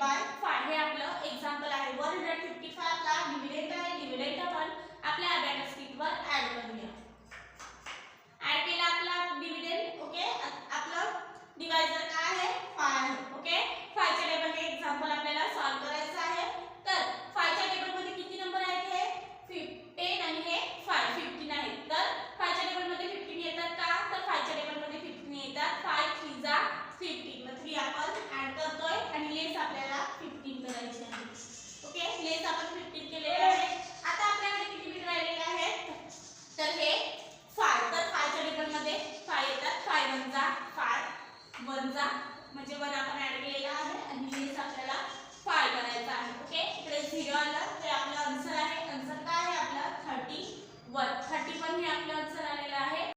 Bye 5 हे आपलं example आहे. 155 आपला डिव्हिडंड आहे. डिव्हिडंड आपण आपल्या अबॅकस शीटवर ऍड करूया. ऍड केला आपला डिव्हिडंड. ओके, आपलं डिवायझर काय आहे 5 आहे. ओके, 5 च्या टेबल हे एक्झाम्पल आपल्याला सॉल्व करायचं आहे. तर 5 च्या टेबल मध्ये किती नंबर आहेत हे 10 आणि हे 5 15 आहेत. तर 5 च्या टेबल मध्ये 15 येतात का? तर 5 च्या टेबल मध्ये 15 येतात. 5 3 जा 15. मग 3 आपण ऍड करतोय आणि लेस आपल्याला 15 करायची आहे. ओके, लेस आपण 15 केलेले आहे. आता आपल्याकडे किती बिट राहिलेले आहेत? तर हे 5. तर 5 च्या टेबल मध्ये 5 येतात. 5 1 जा 5 1 जा म्हणजे 1 आपण ऍड केलेला आहे आणि लेस आपल्याला 5 करायचा आहे. ओके, इकडे 0 आलं. हे आपलं आन्सर आहे. आन्सर काय आहे आपला 31. 31 हे आपलं आन्सर आले